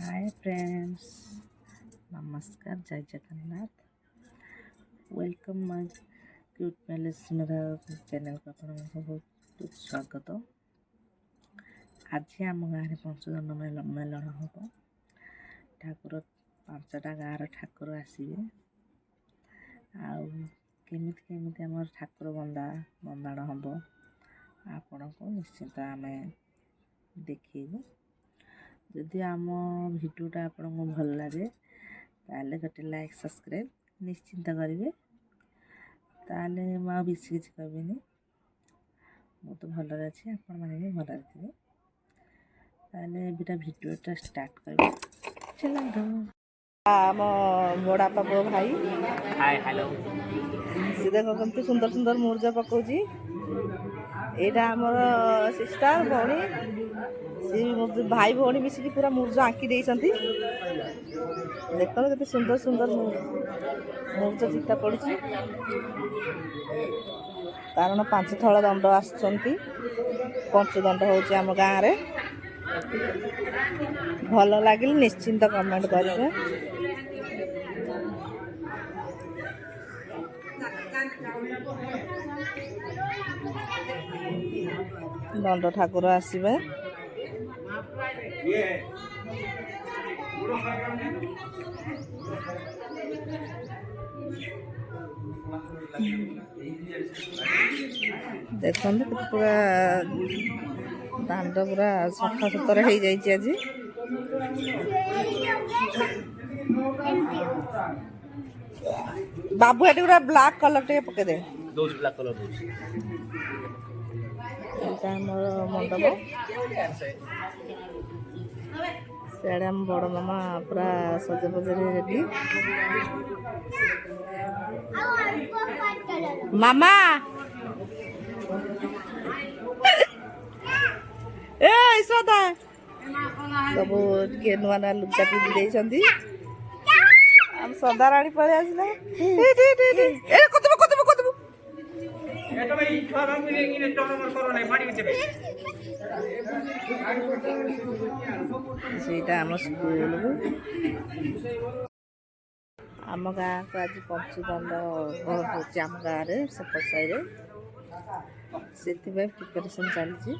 Hi friends, नमस्कार, जय Jagannath. Welcome my cute palace मेरा चैनल को आपको बहुत स्वागत। आज आम गाँव पंचदंड मेलन हम ठाकुर 5टा गाँव ठाकुर आसवे आमि आम ठाकुर बंदाण हम आपण को निश्चिंत आम देखू। जदि आम भिडियोटा आपको भल लगे ताले गोटे लाइक सब्सक्राइब निश्चिंत करेंगे। ताले मुझे बेसी किसी कहबी मु तो भलरे अच्छी आपण मैंने भी भलरे थे। ताले एटा भिडियोटा स्टार्ट कर चलते। आम बड़ा पापा भाई हाय हेलो सी देख कम सुंदर सुंदर मुर्जा पकाउची। एटा आमर सिस्टर भौणी सी भाई भौणी मिसिकी पूरा मुर्जा आंकी देइछंती। देखो केते सुंदर सुंदर मुर्जा चिता पड़ी। कारण 5 थल दंड आसछंती। पंचदंड होची आम गाँव रे। भल लागिल निश्चिंत कमेंट करेंगे। दंड ठाकुर आसवे देखो पूरा दांड पूरा सफा सुतरा हो जाए। आज बाबू ये पूरा ब्लैक कलर टे पके दे दोस ब्लैक कलर दोस मंडप सियाड़े आम बड़ मामा पूरा सजे बजे रेडी। मामा ए सदा सब के नुआ ना लुगा पिंधि हम सदा राणी पड़े आसला। ए कतबो कतबो कतबो एटा भाई छारा मिले इने टोनो करो नै माडी देबे सेटा हम स्कूल आम गाँ को आज पंचदंड होची आम गाँव रे सपट साइड से प्रिपरेशन चलती।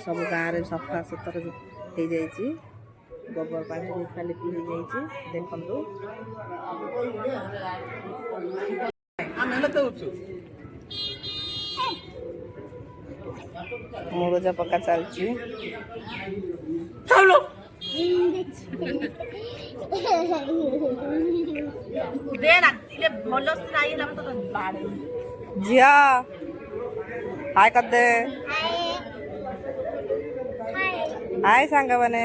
सब गाँव रे सफा सुतर हो जाइए। गोबर पानी खाली पी जाइए। देखु मुरुजा पका चलती। जिया हाय कर दे। हाय सांग बने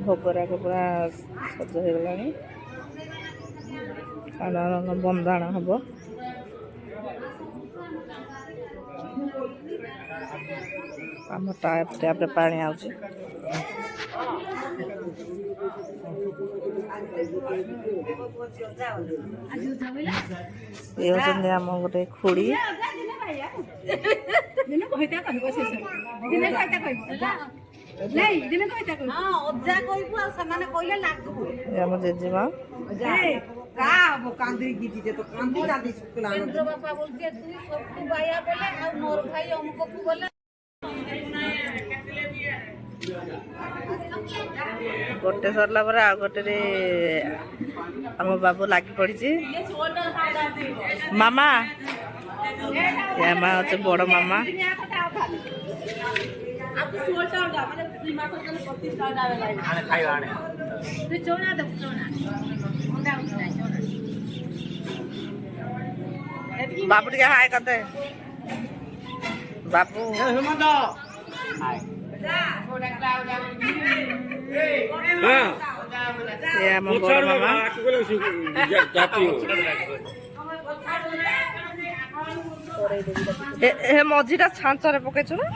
भोगरा के पूरा सज हो गला बंदाण हम। आम टैप पानी आउची। ये होचंदी आम गोटे खुड़ी आम जेजेमा गोटे सरला पर आ गोटे आम बाबू लगी पड़ी। मामा या माँ अच्छे बड़ मामा बाबू टे हाय करते बाबू ये आम बड़ मामा ए मझीटा छांचरे पकईछु ना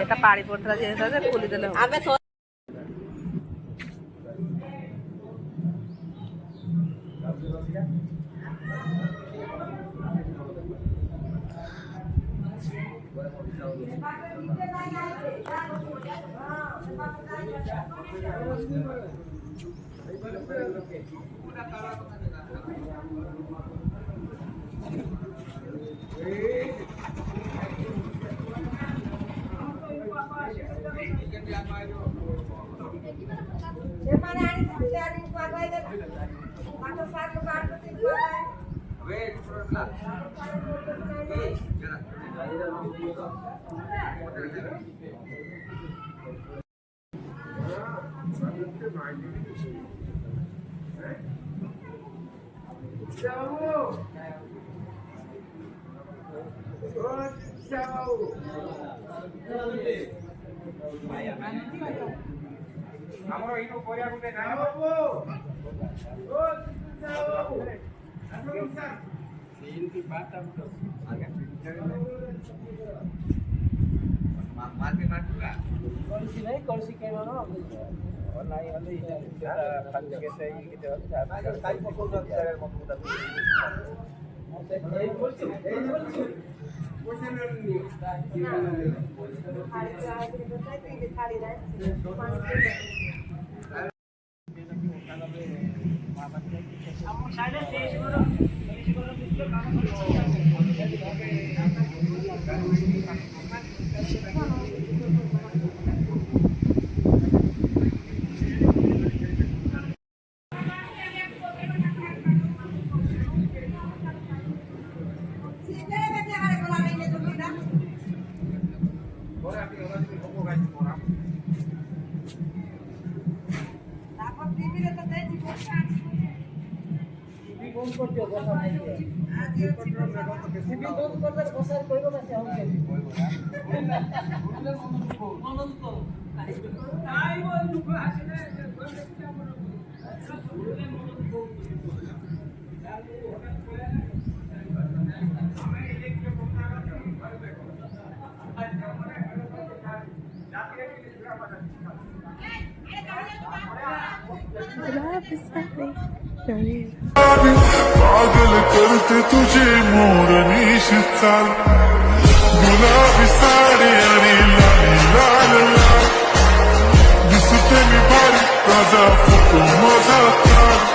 এটা পাড়ি পড়তে যেতে খুলে দিলে ଆମର ଏଇଠୁ ପରିବା ଗୋଟେ ନାଇଁ पागल करते तुझे मोरनीश चाल गुलाबी साडी आणि लाल लाल लाल दिसते मी भारी ताजा फोटो माझा काल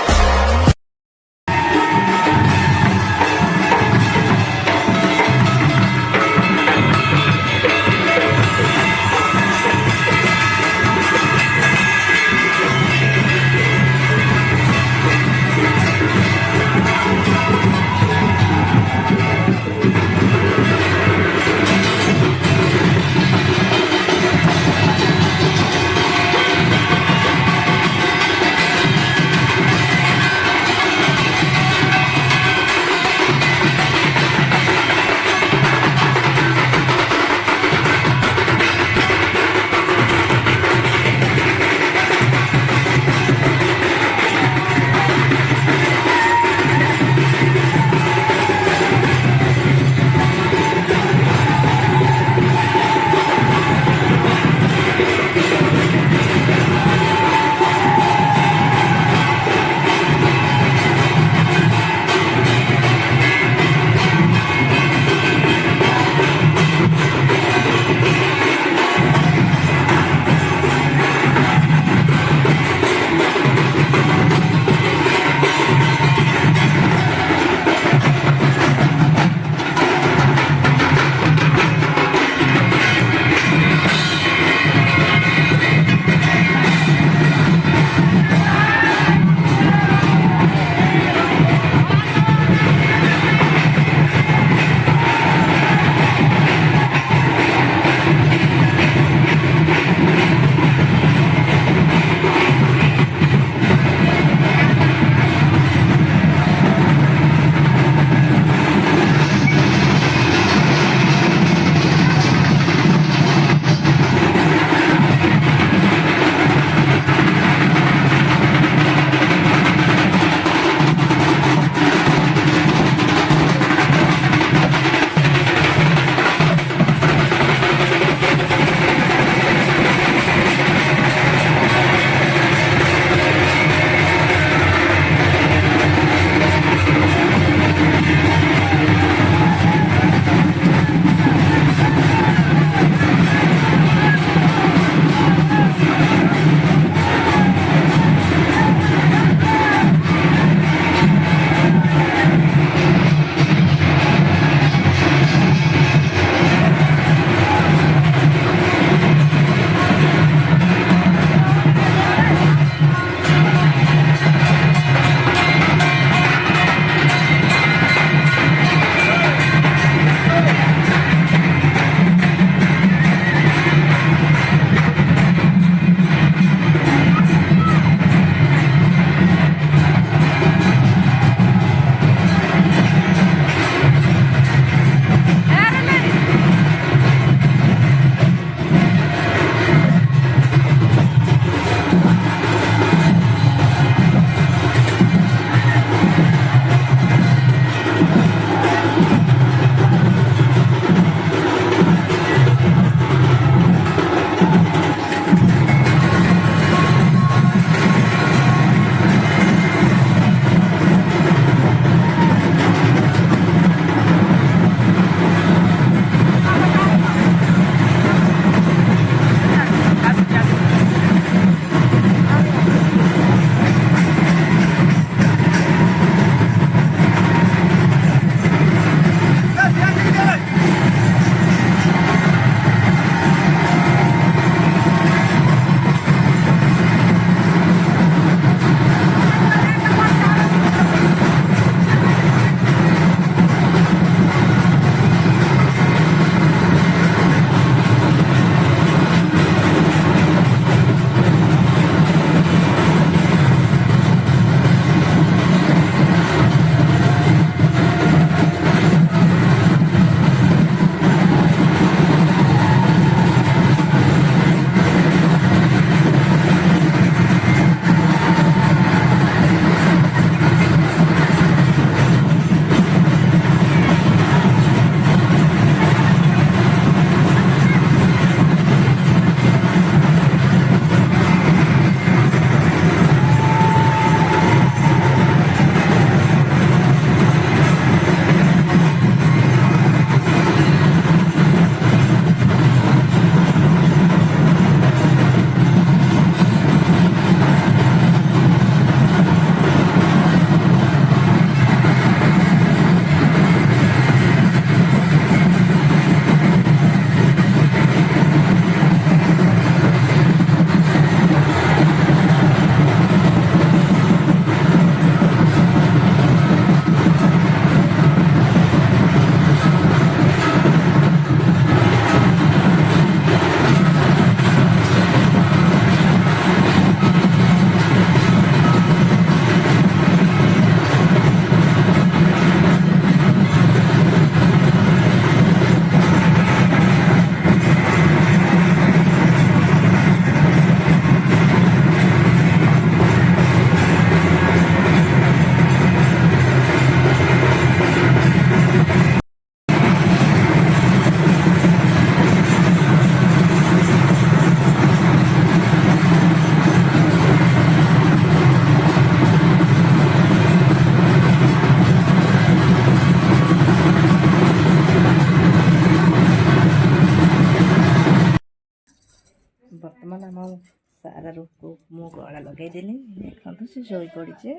ସାରାକୁ ମୁଁ ଗଳା ଲଗେଇଦେଲି। ଦେଖନ୍ତୁ ସେ ଶୋଇ ପଡ଼ିছে।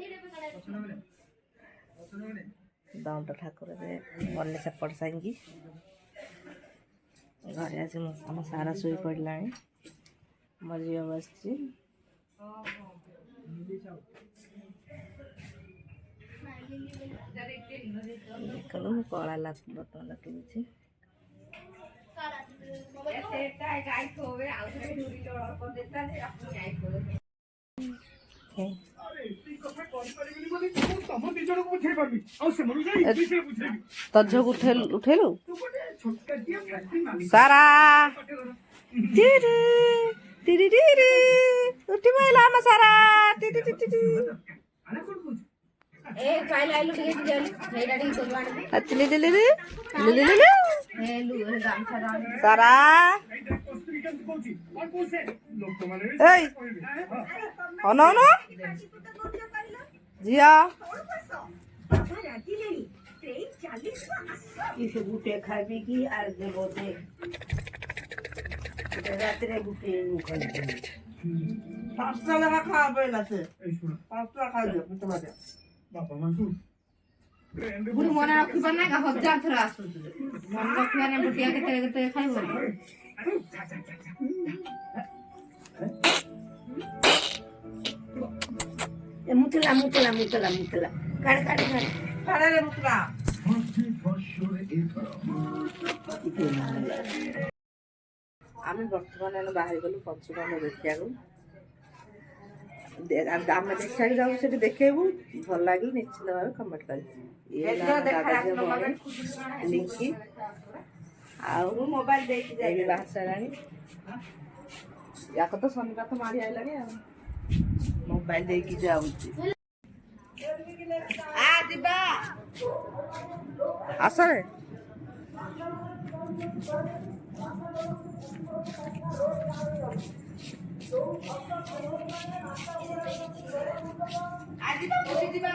ଦଣ୍ଡ ଠାକୁରରେ ଗଲେ ସେପଟ ସାଇକି ଘରେ ଆସି ଆମ ସାରା ଶୋଇ ପଡ଼ିଲାଣି। ମୋ ଝିଅ ବସିଛି। ଦେଖନ୍ତୁ ମୁଁ କଳା ବଟନ ଲଗେଇଛି। ତ ଝିଅକୁ ଉଠେଇଲୁ ସାରା ଉଠି ପଇଲା ଆମ ସାରା। ସାରା ଅନଉନ ଝିଅ ଗୁଟେ ଖାଇବି କି ଆର୍ ଦେବ ରାତିରେ ଗୁଟେ ପାଞ୍ଚଟା ଲେଖା ଖାଇବା ପାଇଲା ସେ ପାଞ୍ଚଟା ଖାଇଦିଅ ବୁଢ଼ୀ ମନେ ରଖିପାର ନାଇଁ କା ହଜାର ଥର ଆସୁଛୁ ମନେ ରଖିବା ନାଇଁ ବୁଟିଆ କେତେ କେତେ ଖାଇବ ମୁତଲା ମୁତଲା ମୁତଲା ମୁତଲା କାଢ କାଢ କାଢ କାଢରେ ମୁତଲା ଆମେ ବର୍ତ୍ତମାନ ବାହାରି ଗଲୁ ପଞ୍ଚୁକର୍ଣ୍ଣ ଦେଖିବାକୁ। ଆମେ ଦେଖିବାକୁ ଯାଉ ସେଠି ଦେଖେଇବୁ। ଭଲ ଲାଗିଲେ ନିଶ୍ଚିତ ଭାବେ କମେଣ୍ଟ କରିବୁ। ଇଏ ଲିଙ୍କି ଆଉ ମୋବାଇଲ ଦେଇକି ଯାଇକି ବାହାରି ସାରିଲାଣି। ୟାକୁ ତ ଶନିବାର ମାରି ଆଇଲାଣି ଆଉ ମୋବାଇଲ ଦେଇକି ଯାଉଛି। ଯିବା ଆସରେ ଯିବା।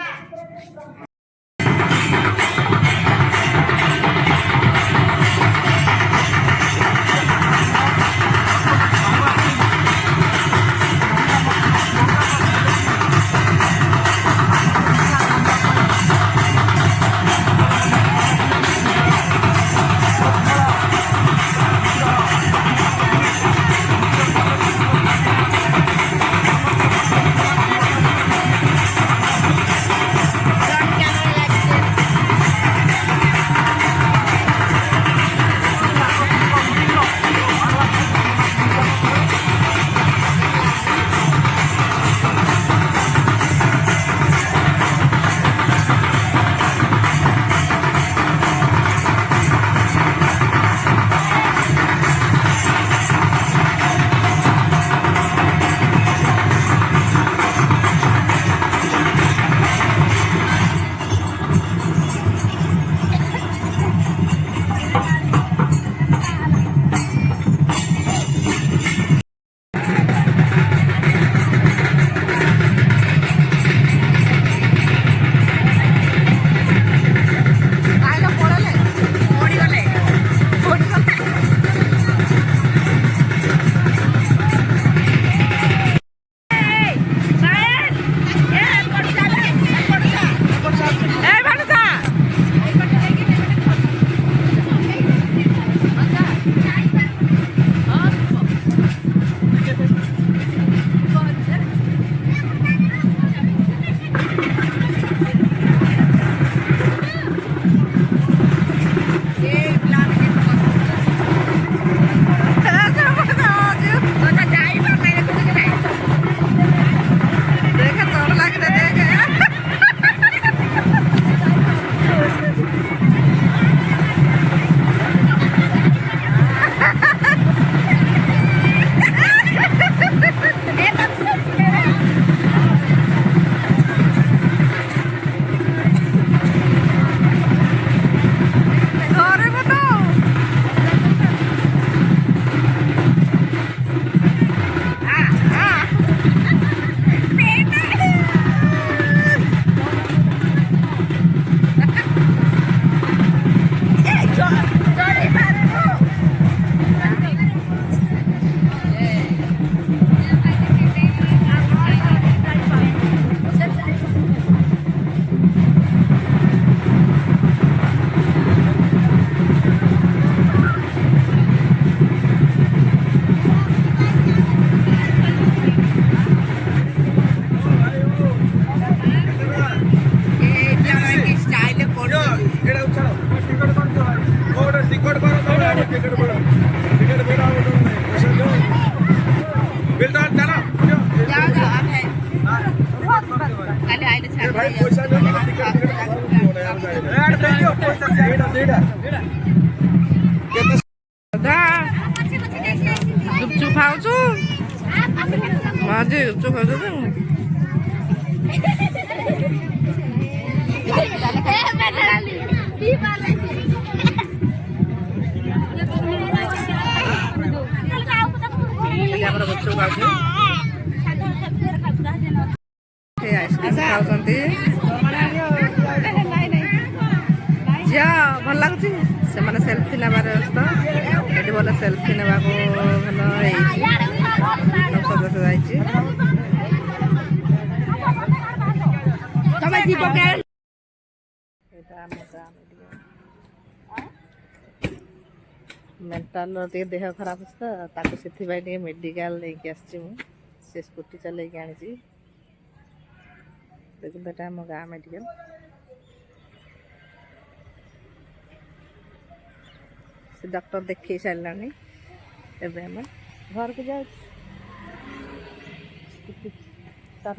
ଗୁପଚୁପ ଖାଉଛୁ ମାଝି ଗୁପଚୁପ ଖାଉଛୁ ଆମର ଗୁପଚୁପ ଖାଉଛୁ ଆଇସ୍କ୍ରିମ୍ ଖାଉଛନ୍ତି ଝିଅ ଭଲ ଲାଗୁଛି ସେମାନେ ସେଲ୍ଫି ନେବାର ବ୍ୟସ୍ତ ଏଠି ଭଲ ସେଲ୍ଫି ନେବାକୁ ଭଲ ହେଇଛି ସଦସ୍ୟ ଯାଇଛି ମେଣ୍ଟାଲର ଟିକେ ଦେହ ଖରାପ ଅଛି ତ ତାକୁ ସେଥିପାଇଁ ଟିକେ ମେଡ଼ିକାଲ ନେଇକି ଆସିଛି ମୁଁ ସେ ସ୍କୁଟି ଚଲେଇକି ଆଣିଛି ଦେଖନ୍ତୁ ଏଟା ଆମ ଗାଁ ମେଡ଼ିକାଲ ସେ ଡକ୍ଟର ଦେଖେଇ ସାରିଲାଣି ଏବେ ଆମେ ଘରକୁ ଯାଉଛୁ ତାର